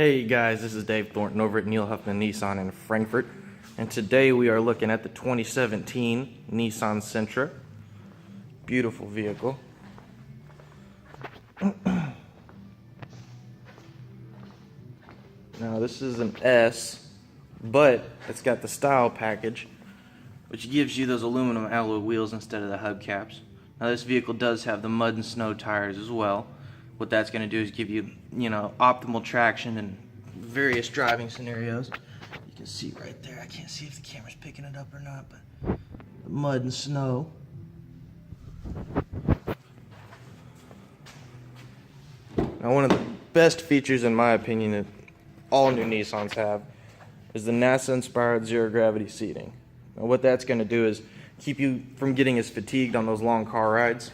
Hey guys, this is Dave Thornton over at Neil Huffman Nissan in Frankfort, and today we are looking at the 2017 Nissan Sentra. Beautiful vehicle. Now this is an S, but it's got the style package, which gives you those aluminum alloy wheels instead of the hubcaps. Now this vehicle does have the mud and snow tires as well. What that's going to do is give you, optimal traction in various driving scenarios. You can see right there, I can't see if the camera's picking it up or not, but the mud and snow. Now one of the best features in my opinion that all new Nissans have is the NASA-inspired zero-gravity seating. Now what that's going to do is keep you from getting as fatigued on those long car rides.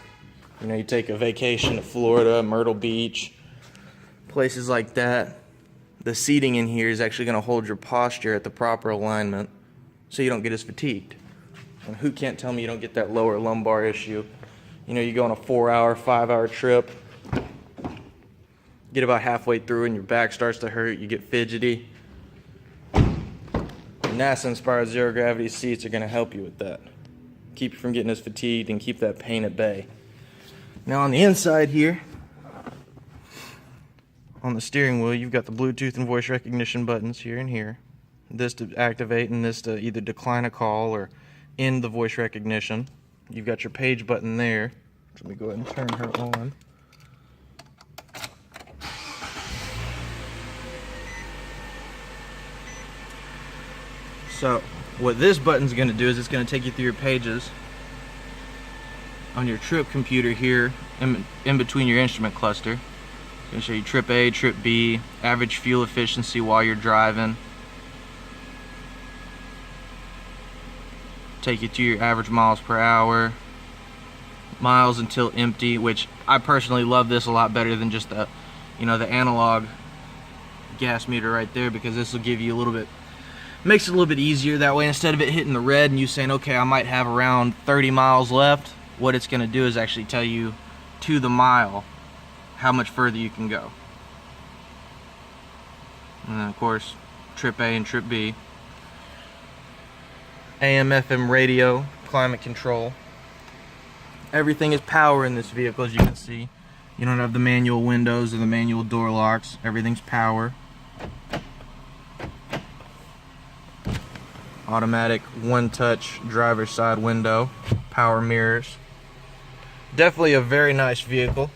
You take a vacation to Florida, Myrtle Beach, places like that. The seating in here is actually going to hold your posture at the proper alignment so you don't get as fatigued. And who can't tell me you don't get that lower lumbar issue? You go on a 4-hour, 5-hour trip, get about halfway through and your back starts to hurt, you get fidgety. NASA-inspired zero-gravity seats are going to help you with that. Keep you from getting as fatigued and keep that pain at bay. Now on the inside here, on the steering wheel, you've got the Bluetooth and voice recognition buttons here and here. This to activate and this to either decline a call or end the voice recognition. You've got your page button there. Let me go ahead and turn her on. So what this button's going to do is it's going to take you through your pages on your trip computer here in between your instrument cluster. It's going to show you trip A, trip B, average fuel efficiency while you're driving. Take you to your average miles per hour, miles until empty, which I personally love this a lot better than just the analog gas meter right there, because this will give you a little bit, makes it a little bit easier that way. Instead of it hitting the red and you saying, okay, I might have around 30 miles left, what it's going to do is actually tell you to the mile how much further you can go. And then of course trip A and trip B. AM FM radio, climate control. Everything is power in this vehicle, as you can see. You don't have the manual windows or the manual door locks. Everything's power. Automatic one-touch driver's side window, power mirrors. Definitely a very nice vehicle.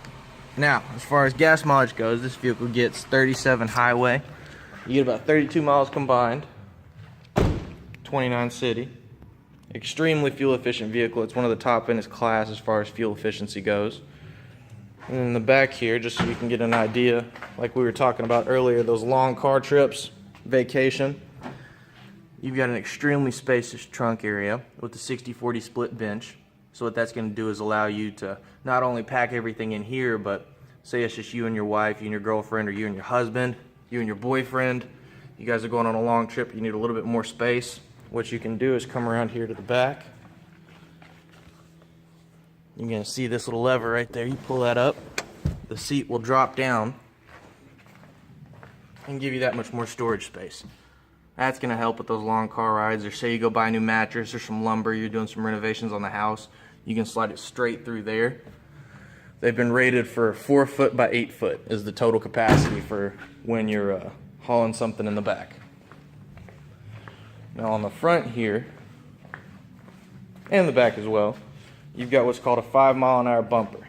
Now, as far as gas mileage goes, this vehicle gets 37 highway. You get about 32 miles combined, 29 city. Extremely fuel efficient vehicle. It's one of the top in its class as far as fuel efficiency goes. And in the back here, just so you can get an idea, like we were talking about earlier, those long car trips, vacation. You've got an extremely spacious trunk area with the 60-40 split bench. So what that's going to do is allow you to not only pack everything in here, but say it's just you and your wife, you and your girlfriend, or you and your husband, you and your boyfriend. You guys are going on a long trip, you need a little bit more space. What you can do is come around here to the back. You're going to see this little lever right there. You pull that up, the seat will drop down and give you that much more storage space. That's going to help with those long car rides, or say you go buy a new mattress or some lumber, you're doing some renovations on the house, you can slide it straight through there. They've been rated for 4 foot by 8 foot is the total capacity for when you're hauling something in the back. Now on the front here, and the back as well, you've got what's called a 5-mile-an-hour bumper.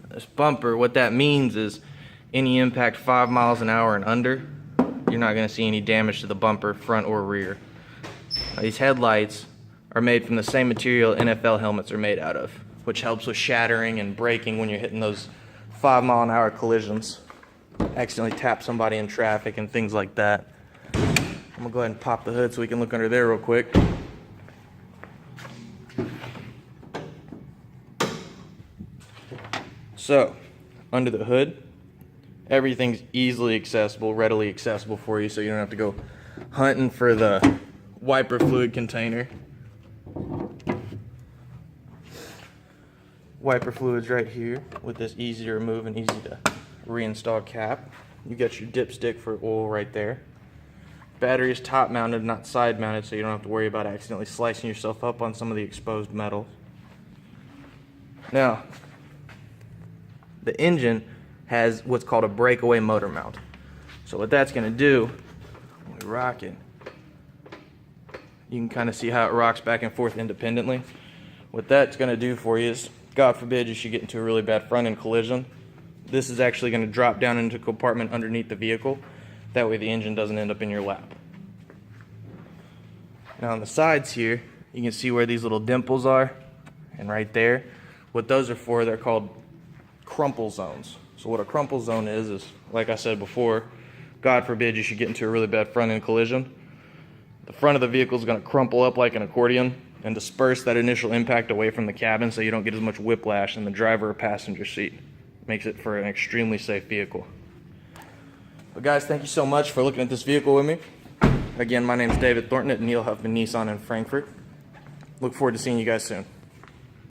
This bumper, what that means is any impact 5 miles an hour and under, you're not going to see any damage to the bumper, front or rear. Now, these headlights are made from the same material NFL helmets are made out of, which helps with shattering and braking when you're hitting those 5-mile-an-hour collisions. Accidentally tap somebody in traffic and things like that. I'm going to go ahead and pop the hood so we can look under there real quick. So, under the hood, everything's easily accessible, readily accessible for you, so you don't have to go hunting for the wiper fluid container. Wiper fluid's right here with this easy to remove and easy to reinstall cap. You got your dipstick for oil right there. Battery is top mounted, not side mounted, so you don't have to worry about accidentally slicing yourself up on some of the exposed metal. Now, the engine has what's called a breakaway motor mount. So what that's going to do, when we rock it, you can kind of see how it rocks back and forth independently. What that's going to do for you is, God forbid you should get into a really bad front-end collision, this is actually going to drop down into a compartment underneath the vehicle. That way the engine doesn't end up in your lap. Now on the sides here, you can see where these little dimples are, and right there. What those are for, they're called crumple zones. So what a crumple zone is, like I said before, God forbid you should get into a really bad front-end collision. The front of the vehicle is going to crumple up like an accordion and disperse that initial impact away from the cabin so you don't get as much whiplash in the driver or passenger seat. Makes it for an extremely safe vehicle. But guys, thank you so much for looking at this vehicle with me. Again, my name is David Thornton at Neil Huffman Nissan in Frankfort. Look forward to seeing you guys soon.